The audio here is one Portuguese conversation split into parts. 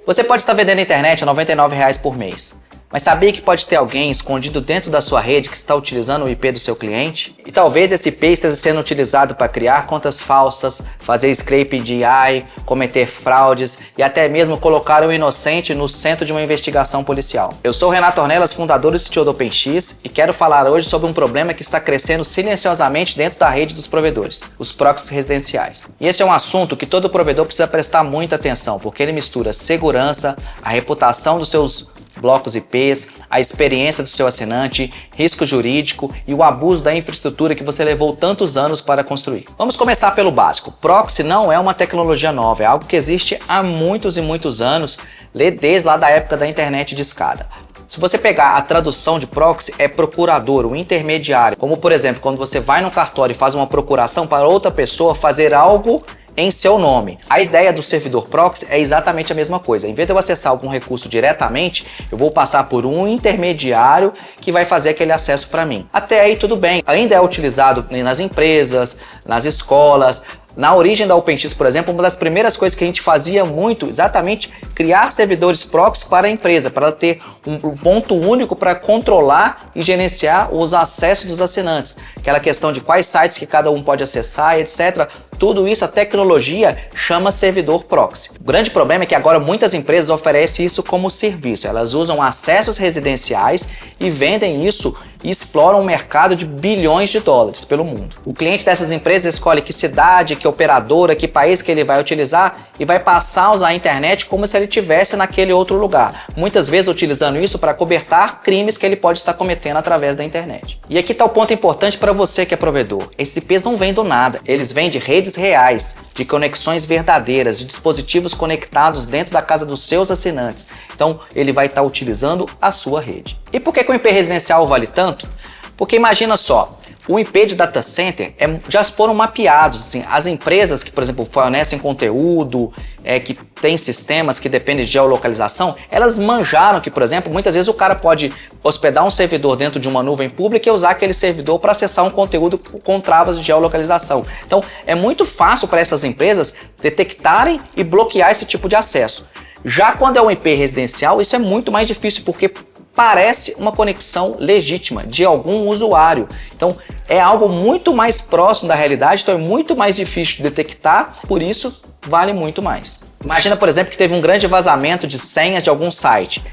Você pode estar vendendo na internet a R$ 99 por mês. Mas sabia que pode ter alguém escondido dentro da sua rede que está utilizando o IP do seu cliente? E talvez esse IP esteja sendo utilizado para criar contas falsas, fazer scraping de AI, cometer fraudes e até mesmo colocar um inocente no centro de uma investigação policial. Eu sou o Renato Ornelas, fundador do CTO do OpenX, e quero falar hoje sobre um problema que está crescendo silenciosamente dentro da rede dos provedores, os proxies residenciais. E esse é um assunto que todo provedor precisa prestar muita atenção, porque ele mistura segurança, a reputação dos seus blocos IPs, a experiência do seu assinante, risco jurídico e o abuso da infraestrutura que você levou tantos anos para construir. Vamos começar pelo básico. Proxy não é uma tecnologia nova, é algo que existe há muitos e muitos anos, desde lá da época da internet de escada. Se você pegar a tradução de proxy, é procurador, o intermediário. Como, por exemplo, quando você vai no cartório e faz uma procuração para outra pessoa fazer algo em seu nome. A ideia do servidor proxy é exatamente a mesma coisa. Em vez de eu acessar algum recurso diretamente, eu vou passar por um intermediário que vai fazer aquele acesso para mim. Até aí tudo bem. Ainda é utilizado nas empresas, nas escolas. Na origem da OpenX, por exemplo, uma das primeiras coisas que a gente fazia muito, exatamente, criar servidores proxy para a empresa, para ela ter um ponto único para controlar e gerenciar os acessos dos assinantes. Aquela questão de quais sites que cada um pode acessar, etc. Tudo isso, a tecnologia chama servidor proxy. O grande problema é que agora muitas empresas oferecem isso como serviço. Elas usam acessos residenciais e vendem isso e exploram um mercado de bilhões de dólares pelo mundo. O cliente dessas empresas escolhe que cidade, que operadora, que país que ele vai utilizar e vai passar a usar a internet como se ele estivesse naquele outro lugar. Muitas vezes utilizando isso para cobertar crimes que ele pode estar cometendo através da internet. E aqui está o ponto importante para você que é provedor. Esses IPs não vêm do nada. Eles vêm de redes reais, de conexões verdadeiras, de dispositivos conectados dentro da casa dos seus assinantes. Então ele vai estar utilizando a sua rede. E por que o IP residencial vale tanto? Porque imagina só, o IP de data center já foram mapeados, assim, as empresas que, por exemplo, fornecem conteúdo, que têm sistemas que dependem de geolocalização, elas manjaram que, por exemplo, muitas vezes o cara pode hospedar um servidor dentro de uma nuvem pública e usar aquele servidor para acessar um conteúdo com travas de geolocalização. Então, é muito fácil para essas empresas detectarem e bloquear esse tipo de acesso. Já quando é um IP residencial, isso é muito mais difícil, porque parece uma conexão legítima de algum usuário. Então é algo muito mais próximo da realidade, então é muito mais difícil de detectar, por isso vale muito mais. Imagina, por exemplo, que teve um grande vazamento de senhas de algum site.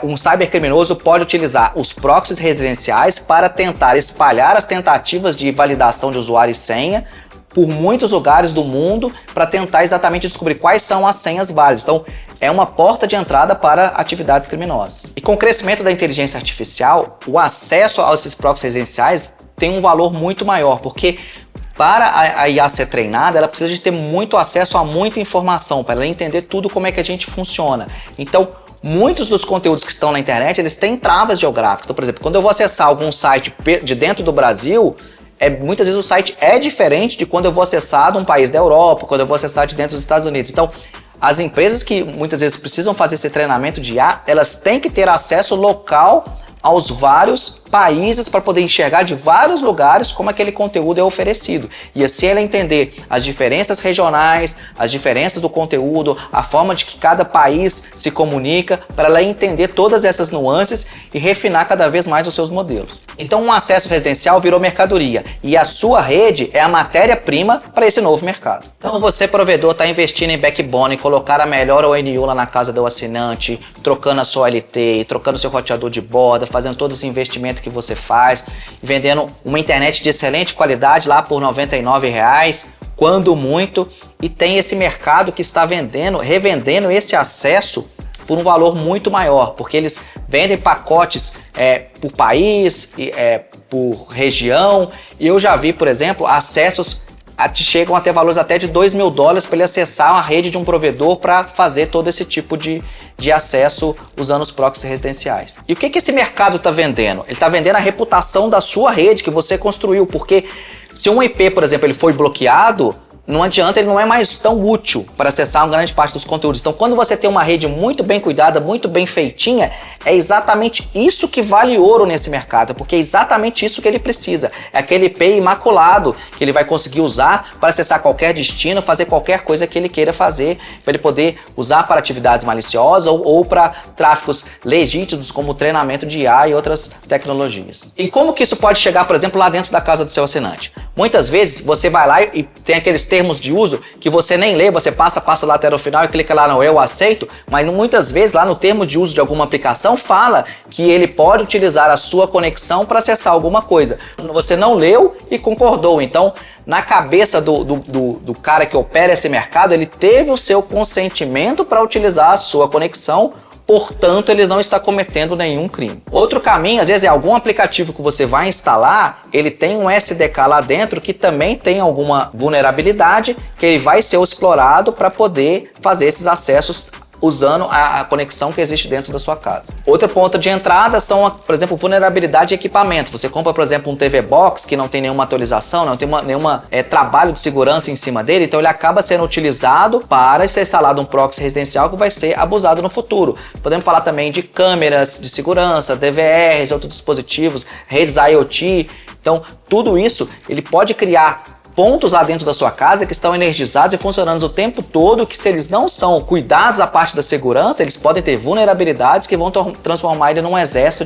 Um cybercriminoso pode utilizar os proxies residenciais para tentar espalhar as tentativas de validação de usuário e senha por muitos lugares do mundo para tentar exatamente descobrir quais são as senhas válidas. Então, é uma porta de entrada para atividades criminosas. E com o crescimento da inteligência artificial, o acesso a esses proxies residenciais tem um valor muito maior, porque para a IA ser treinada, ela precisa de ter muito acesso a muita informação, para ela entender tudo como é que a gente funciona. Então, muitos dos conteúdos que estão na internet, eles têm travas geográficas. Então, por exemplo, quando eu vou acessar algum site de dentro do Brasil, muitas vezes o site é diferente de quando eu vou acessar de um país da Europa, quando eu vou acessar de dentro dos Estados Unidos. Então, as empresas que muitas vezes precisam fazer esse treinamento de IA, elas têm que ter acesso local aos vários países para poder enxergar de vários lugares como aquele conteúdo é oferecido. E assim ela entender as diferenças regionais, as diferenças do conteúdo, a forma de que cada país se comunica, para ela entender todas essas nuances e refinar cada vez mais os seus modelos. Então um acesso residencial virou mercadoria e a sua rede é a matéria-prima para esse novo mercado. Então você, provedor, está investindo em backbone, colocar a melhor ONU lá na casa do assinante, trocando a sua LT, trocando seu roteador de borda, fazendo todo esse investimento que você faz, vendendo uma internet de excelente qualidade lá por R$ 99, quando muito, e tem esse mercado que está revendendo esse acesso por um valor muito maior, porque eles vendem pacotes por país, por região, e eu já vi, por exemplo, acessos chegam a ter valores até de $2.000 para ele acessar a rede de um provedor para fazer todo esse tipo de acesso usando os proxies residenciais. E o que esse mercado está vendendo? Ele está vendendo a reputação da sua rede que você construiu, porque se um IP, por exemplo, ele foi bloqueado, não adianta, ele não é mais tão útil para acessar uma grande parte dos conteúdos. Então, quando você tem uma rede muito bem cuidada, muito bem feitinha, é exatamente isso que vale ouro nesse mercado, porque é exatamente isso que ele precisa. É aquele IP imaculado que ele vai conseguir usar para acessar qualquer destino, fazer qualquer coisa que ele queira fazer, para ele poder usar para atividades maliciosas ou para tráficos legítimos, como treinamento de IA e outras tecnologias. E como que isso pode chegar, por exemplo, lá dentro da casa do seu assinante? Muitas vezes você vai lá e tem aqueles termos de uso que você nem lê, você passa lá até o final e clica lá no eu aceito, mas muitas vezes lá no termo de uso de alguma aplicação fala que ele pode utilizar a sua conexão para acessar alguma coisa. Você não leu e concordou, então na cabeça do cara que opera esse mercado, ele teve o seu consentimento para utilizar a sua conexão, portanto ele não está cometendo nenhum crime. Outro caminho, às vezes, é algum aplicativo que você vai instalar, ele tem um SDK lá dentro que também tem alguma vulnerabilidade que ele vai ser explorado para poder fazer esses acessos usando a conexão que existe dentro da sua casa. Outra ponta de entrada são, por exemplo, vulnerabilidade de equipamento. Você compra, por exemplo, um TV Box que não tem nenhuma atualização, não tem nenhuma trabalho de segurança em cima dele, então ele acaba sendo utilizado para ser instalado um proxy residencial que vai ser abusado no futuro. Podemos falar também de câmeras de segurança, DVRs, outros dispositivos, redes IoT. Então, tudo isso ele pode criar pontos lá dentro da sua casa que estão energizados e funcionando o tempo todo, que se eles não são cuidados à parte da segurança, eles podem ter vulnerabilidades que vão transformar ele num exército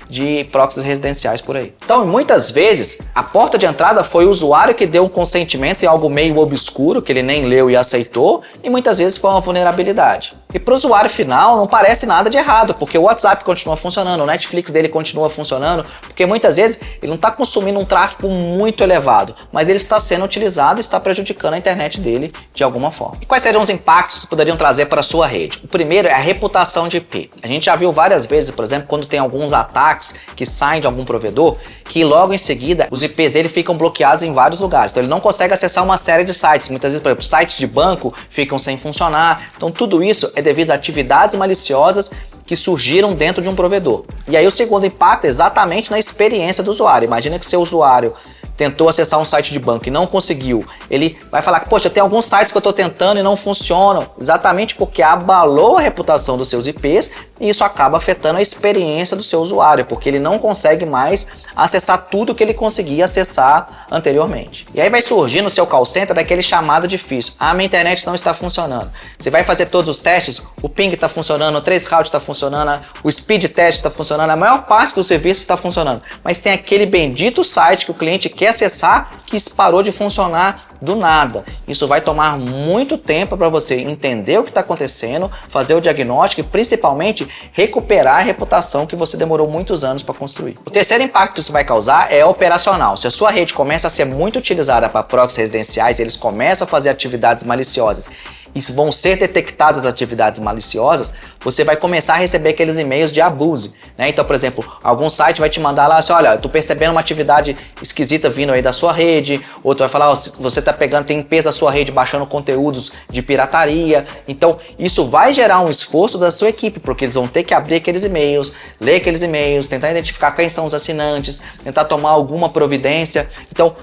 de proxies residenciais por aí. Então, muitas vezes, a porta de entrada foi o usuário que deu um consentimento em algo meio obscuro, que ele nem leu e aceitou, e muitas vezes foi uma vulnerabilidade. E para o usuário final não parece nada de errado, porque o WhatsApp continua funcionando, o Netflix dele continua funcionando, porque muitas vezes ele não está consumindo um tráfego muito elevado, mas ele está sendo utilizado e está prejudicando a internet dele de alguma forma. E quais seriam os impactos que poderiam trazer para a sua rede? O primeiro é a reputação de IP. A gente já viu várias vezes, por exemplo, quando tem alguns ataques que saem de algum provedor, que logo em seguida os IPs dele ficam bloqueados em vários lugares. Então ele não consegue acessar uma série de sites. Muitas vezes, por exemplo, sites de banco ficam sem funcionar. Então tudo isso é devido a atividades maliciosas que surgiram dentro de um provedor. E aí o segundo impacto é exatamente na experiência do usuário. Imagina que seu usuário tentou acessar um site de banco e não conseguiu. Ele vai falar que, poxa, tem alguns sites que eu estou tentando e não funcionam, exatamente porque abalou a reputação dos seus IPs e isso acaba afetando a experiência do seu usuário, porque ele não consegue mais acessar tudo que ele conseguia acessar anteriormente. E aí vai surgir no seu call center daquele chamado difícil. Ah, minha internet não está funcionando. Você vai fazer todos os testes, o ping está funcionando, o traceroute está funcionando, o speed test está funcionando, a maior parte do serviço está funcionando. Mas tem aquele bendito site que o cliente quer acessar que parou de funcionar do nada. Isso vai tomar muito tempo para você entender o que está acontecendo, fazer o diagnóstico e principalmente recuperar a reputação que você demorou muitos anos para construir. O terceiro impacto que isso vai causar é operacional. Se a sua rede começa a ser muito utilizada para proxies residenciais, eles começam a fazer atividades maliciosas e vão ser detectadas as atividades maliciosas, você vai começar a receber aqueles e-mails de abuse, né? Então, por exemplo, algum site vai te mandar lá assim, olha, eu tô percebendo uma atividade esquisita vindo aí da sua rede, outro vai falar, você tá pegando, tem IPs da sua rede baixando conteúdos de pirataria. Então, isso vai gerar um esforço da sua equipe, porque eles vão ter que abrir aqueles e-mails, ler aqueles e-mails, tentar identificar quem são os assinantes, tentar tomar alguma providência. Então,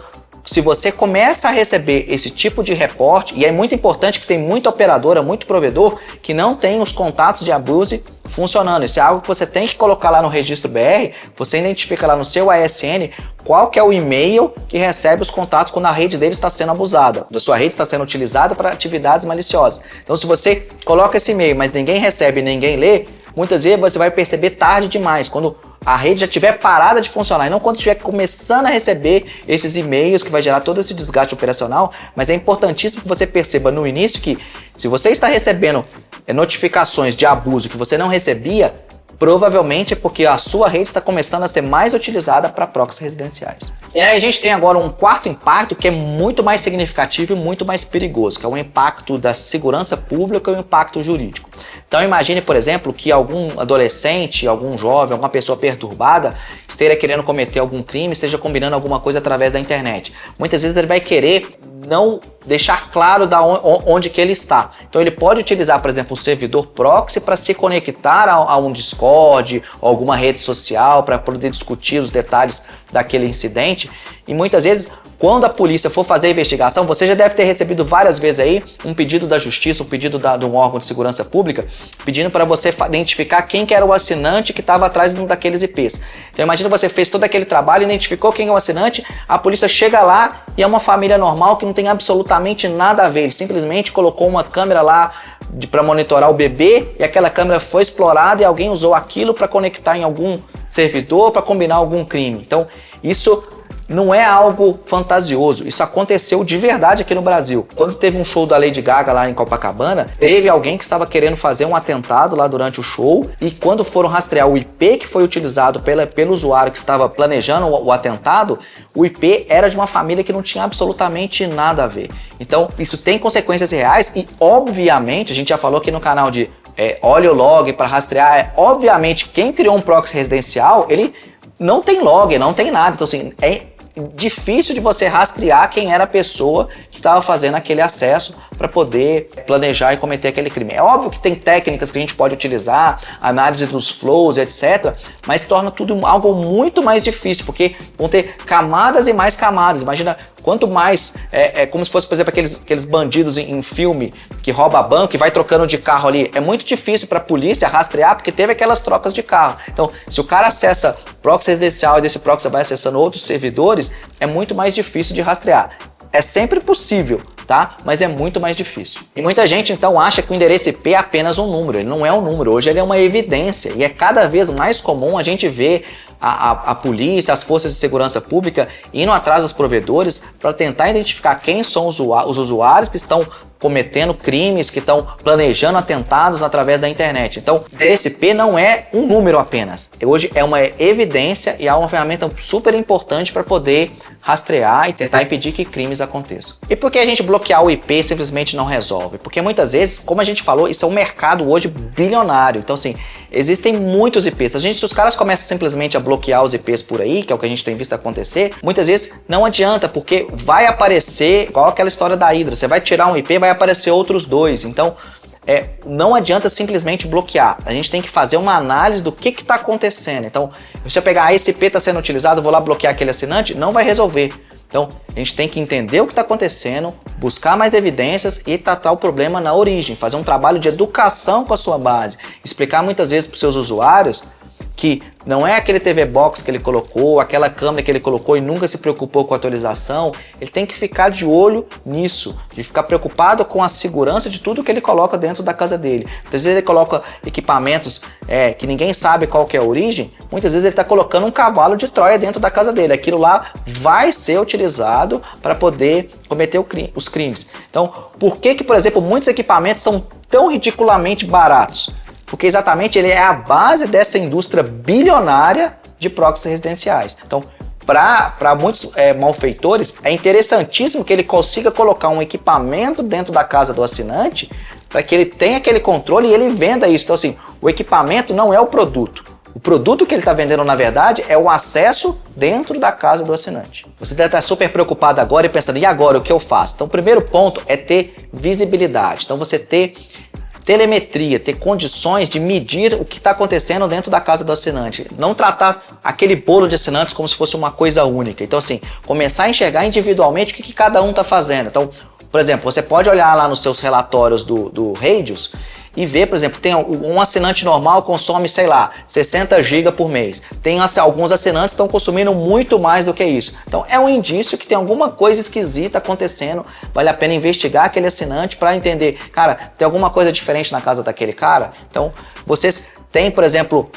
se você começa a receber esse tipo de reporte, e é muito importante que tem muita operadora, muito provedor, que não tem os contatos de abuse funcionando. Isso é algo que você tem que colocar lá no registro BR, você identifica lá no seu ASN qual que é o e-mail que recebe os contatos quando a rede dele está sendo abusada, a sua rede está sendo utilizada para atividades maliciosas. Então se você coloca esse e-mail, mas ninguém recebe, ninguém lê, muitas vezes você vai perceber tarde demais, quando a rede já estiver parada de funcionar, e não quando estiver começando a receber esses e-mails que vai gerar todo esse desgaste operacional. Mas é importantíssimo que você perceba no início que se você está recebendo notificações de abuso que você não recebia, provavelmente é porque a sua rede está começando a ser mais utilizada para proxies residenciais. E aí a gente tem agora um quarto impacto que é muito mais significativo e muito mais perigoso, que é o impacto da segurança pública e o impacto jurídico. Então imagine, por exemplo, que algum adolescente, algum jovem, alguma pessoa perturbada esteja querendo cometer algum crime, esteja combinando alguma coisa através da internet. Muitas vezes ele vai querer não deixar claro onde que ele está. Então ele pode utilizar, por exemplo, um servidor proxy para se conectar a um Discord ou alguma rede social para poder discutir os detalhes daquele incidente. E muitas vezes quando a polícia for fazer a investigação, você já deve ter recebido várias vezes aí um pedido da justiça, um pedido de um órgão de segurança pública, pedindo para você identificar quem que era o assinante que estava atrás de um daqueles IPs. Então imagina, você fez todo aquele trabalho, identificou quem é o assinante, a polícia chega lá e é uma família normal que não tem absolutamente nada a ver. Ele simplesmente colocou uma câmera lá para monitorar o bebê e aquela câmera foi explorada e alguém usou aquilo para conectar em algum servidor para combinar algum crime. Então isso não é algo fantasioso, isso aconteceu de verdade aqui no Brasil. Quando teve um show da Lady Gaga lá em Copacabana, teve alguém que estava querendo fazer um atentado lá durante o show e quando foram rastrear o IP que foi utilizado pelo usuário que estava planejando o atentado, o IP era de uma família que não tinha absolutamente nada a ver. Então isso tem consequências reais e obviamente, a gente já falou aqui no canal de olha o log para rastrear, obviamente quem criou um proxy residencial, ele não tem log, não tem nada, então assim, é difícil de você rastrear quem era a pessoa que estava fazendo aquele acesso para poder planejar e cometer aquele crime. É óbvio que tem técnicas que a gente pode utilizar, análise dos flows, etc., mas torna tudo algo muito mais difícil, porque vão ter camadas e mais camadas. Imagina quanto mais, como se fosse, por exemplo, aqueles bandidos em filme que rouba banco e vai trocando de carro ali. É muito difícil para a polícia rastrear porque teve aquelas trocas de carro. Então, se o cara acessa proxy residencial e desse proxy vai acessando outros servidores, é muito mais difícil de rastrear. É sempre possível, tá? Mas é muito mais difícil. E muita gente então acha que o endereço IP é apenas um número. Ele não é um número, hoje ele é uma evidência e é cada vez mais comum a gente ver a polícia, as forças de segurança pública indo atrás dos provedores para tentar identificar quem são os usuários que estão cometendo crimes, que estão planejando atentados através da internet. Então, endereço IP não é um número apenas. Hoje é uma evidência e é uma ferramenta super importante para poder rastrear e tentar impedir que crimes aconteçam. E por que a gente bloquear o IP simplesmente não resolve? Porque muitas vezes, como a gente falou, isso é um mercado hoje bilionário. Então, assim, existem muitos IPs. Se os caras começam simplesmente a bloquear os IPs por aí, que é o que a gente tem visto acontecer, muitas vezes não adianta, porque vai aparecer, igual aquela história da Hydra, você vai tirar um IP, vai aparecer outros dois. Então, não adianta simplesmente bloquear. A gente tem que fazer uma análise do que está acontecendo. Então, se eu pegar esse IP está sendo utilizado, eu vou lá bloquear aquele assinante, não vai resolver. Então, a gente tem que entender o que está acontecendo, buscar mais evidências e tratar o problema na origem, fazer um trabalho de educação com a sua base, explicar muitas vezes para os seus usuários que não é aquele TV Box que ele colocou, aquela câmera que ele colocou e nunca se preocupou com a atualização. Ele tem que ficar de olho nisso, de ficar preocupado com a segurança de tudo que ele coloca dentro da casa dele. Muitas vezes ele coloca equipamentos que ninguém sabe qual que é a origem, muitas vezes ele está colocando um cavalo de Troia dentro da casa dele. Aquilo lá vai ser utilizado para poder cometer os crimes. Então, por que, por exemplo, muitos equipamentos são tão ridiculamente baratos? Porque exatamente ele é a base dessa indústria bilionária de proxies residenciais. Então, para muitos malfeitores, é interessantíssimo que ele consiga colocar um equipamento dentro da casa do assinante para que ele tenha aquele controle e ele venda isso. Então, assim, o equipamento não é o produto. O produto que ele está vendendo, na verdade, é o acesso dentro da casa do assinante. Você deve estar super preocupado agora e pensando, e agora, o que eu faço? Então, o primeiro ponto é ter visibilidade. Então, você ter telemetria, ter condições de medir o que está acontecendo dentro da casa do assinante. Não tratar aquele bolo de assinantes como se fosse uma coisa única. Então, assim, começar a enxergar individualmente o que cada um está fazendo. Então, por exemplo, você pode olhar lá nos seus relatórios do Radius e ver, por exemplo, tem um assinante normal consome, sei lá, 60 GB por mês. Tem alguns assinantes que estão consumindo muito mais do que isso. Então é um indício que tem alguma coisa esquisita acontecendo. Vale a pena investigar aquele assinante para entender, cara, tem alguma coisa diferente na casa daquele cara? Então vocês têm, por exemplo,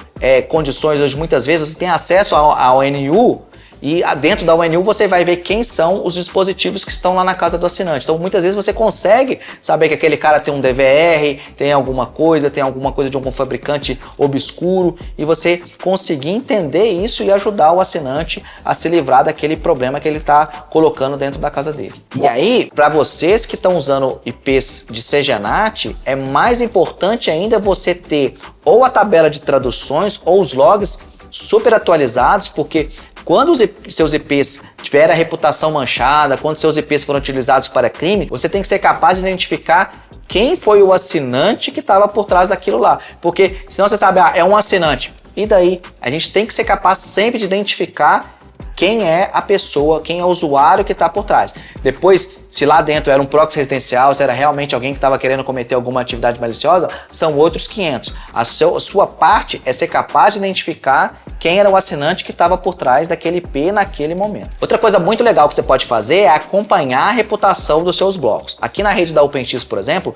condições hoje, muitas vezes você tem acesso ao ONU. E dentro da ONU você vai ver quem são os dispositivos que estão lá na casa do assinante. Então muitas vezes você consegue saber que aquele cara tem um DVR, tem alguma coisa de algum fabricante obscuro e você conseguir entender isso e ajudar o assinante a se livrar daquele problema que ele está colocando dentro da casa dele. E aí, para vocês que estão usando IPs de CGNAT, é mais importante ainda você ter ou a tabela de traduções ou os logs super atualizados, porque quando os seus IPs tiverem a reputação manchada, quando seus IPs foram utilizados para crime, você tem que ser capaz de identificar quem foi o assinante que estava por trás daquilo lá. Porque senão você sabe, é um assinante. E daí? A gente tem que ser capaz sempre de identificar quem é a pessoa, quem é o usuário que está por trás. Depois, se lá dentro era um proxy residencial, se era realmente alguém que estava querendo cometer alguma atividade maliciosa, são outros 500. A sua parte é ser capaz de identificar quem era o assinante que estava por trás daquele IP naquele momento. Outra coisa muito legal que você pode fazer é acompanhar a reputação dos seus blocos. Aqui na rede da OpenX, por exemplo,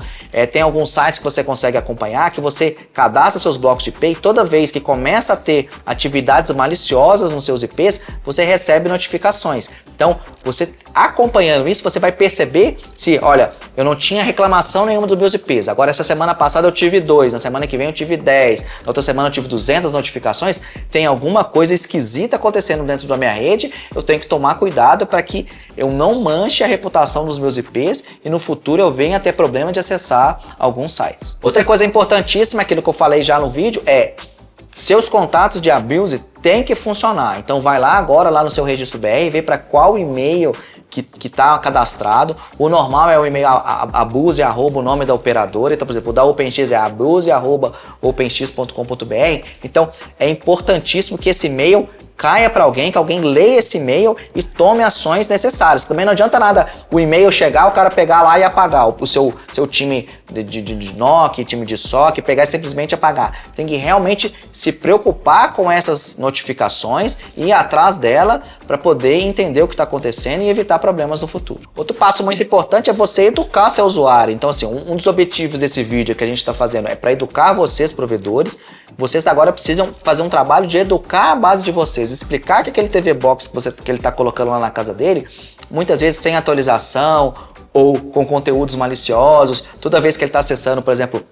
tem alguns sites que você consegue acompanhar, que você cadastra seus blocos de IP e toda vez que começa a ter atividades maliciosas nos seus IPs, você recebe notificações. Então, você acompanhando isso, você vai perceber se, olha, eu não tinha reclamação nenhuma dos meus IPs, agora essa semana passada eu tive 2, na semana que vem eu tive 10, na outra semana eu tive 200 notificações, tem alguma coisa esquisita acontecendo dentro da minha rede, eu tenho que tomar cuidado para que eu não manche a reputação dos meus IPs e no futuro eu venha a ter problema de acessar alguns sites. Outra coisa importantíssima, aquilo que eu falei já no vídeo, é seus contatos de abuse tem que funcionar. Então vai lá agora lá no seu registro BR e vê para qual e-mail que está cadastrado. O normal é o e-mail abuse, o nome da operadora. Então, por exemplo, o da OpenX é abuse@openx.com.br. Então é importantíssimo que esse e-mail caia para alguém, que alguém leia esse e-mail e tome ações necessárias. Também não adianta nada o e-mail chegar, o cara pegar lá e apagar. O seu time de NOC, time de SOC, pegar e simplesmente apagar. Tem que realmente se preocupar com essas notificações e ir atrás dela para poder entender o que está acontecendo e evitar problemas no futuro. Outro passo muito importante é você educar seu usuário. Então, assim, um dos objetivos desse vídeo que a gente está fazendo é para educar vocês, provedores. Vocês agora precisam fazer um trabalho de educar a base de vocês, explicar que aquele TV Box que ele está colocando lá na casa dele, muitas vezes sem atualização ou com conteúdos maliciosos, toda vez que ele está acessando, por exemplo,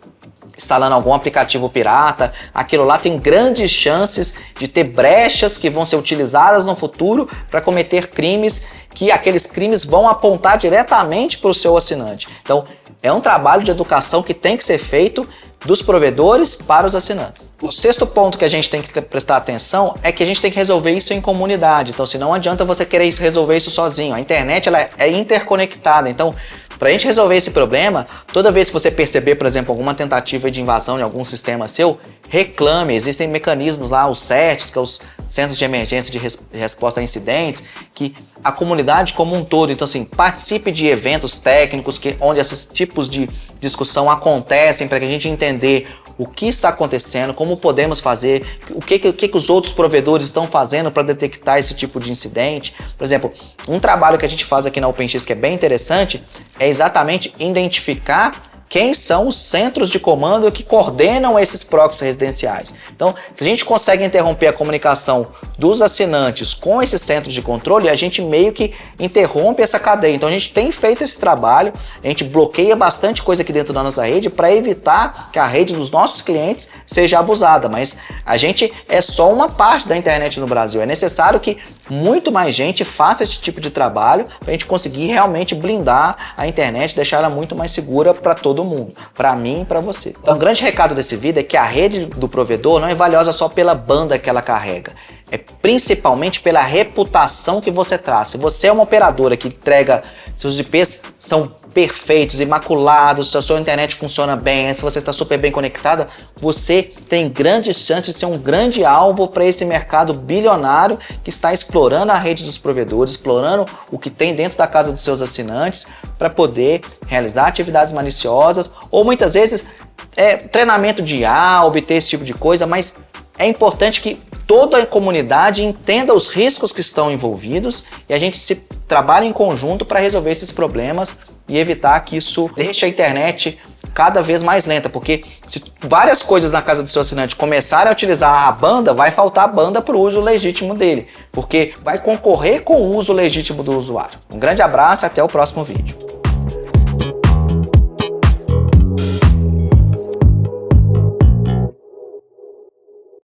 instalando algum aplicativo pirata, aquilo lá tem grandes chances de ter brechas que vão ser utilizadas no futuro para cometer crimes, que aqueles crimes vão apontar diretamente para o seu assinante. Então, é um trabalho de educação que tem que ser feito dos provedores para os assinantes. O sexto ponto que a gente tem que prestar atenção é que a gente tem que resolver isso em comunidade. Então, se não adianta você querer resolver isso sozinho. A internet ela é interconectada. Então, para a gente resolver esse problema, toda vez que você perceber, por exemplo, alguma tentativa de invasão em algum sistema seu, reclame. Existem mecanismos lá, os CERTs, que são os Centros de Emergência de Resposta a Incidentes, que a comunidade como um todo, então assim, participe de eventos técnicos onde esses tipos de discussão acontecem para que a gente entender o que está acontecendo, como podemos fazer, o que os outros provedores estão fazendo para detectar esse tipo de incidente. Por exemplo, um trabalho que a gente faz aqui na OpenX que é bem interessante é exatamente identificar quem são os centros de comando que coordenam esses proxies residenciais. Então, se a gente consegue interromper a comunicação dos assinantes com esses centros de controle, a gente meio que interrompe essa cadeia. Então, a gente tem feito esse trabalho, a gente bloqueia bastante coisa aqui dentro da nossa rede para evitar que a rede dos nossos clientes seja abusada. Mas a gente é só uma parte da internet no Brasil. É necessário que muito mais gente faça esse tipo de trabalho para a gente conseguir realmente blindar a internet, deixar ela muito mais segura para todo mundo, para mim e para você. Então, o grande recado desse vídeo é que a rede do provedor não é valiosa só pela banda que ela carrega, é principalmente pela reputação que você traz. Se você é uma operadora que entrega, seus IPs são perfeitos, imaculados, se a sua internet funciona bem, se você está super bem conectada, você tem grandes chances de ser um grande alvo para esse mercado bilionário que está explorando a rede dos provedores, explorando o que tem dentro da casa dos seus assinantes para poder realizar atividades maliciosas ou muitas vezes treinamento de IA, obter esse tipo de coisa, mas é importante que toda a comunidade entenda os riscos que estão envolvidos e a gente se trabalhe em conjunto para resolver esses problemas e evitar que isso deixe a internet cada vez mais lenta, porque se várias coisas na casa do seu assinante começarem a utilizar a banda, vai faltar banda para o uso legítimo dele, porque vai concorrer com o uso legítimo do usuário. Um grande abraço e até o próximo vídeo.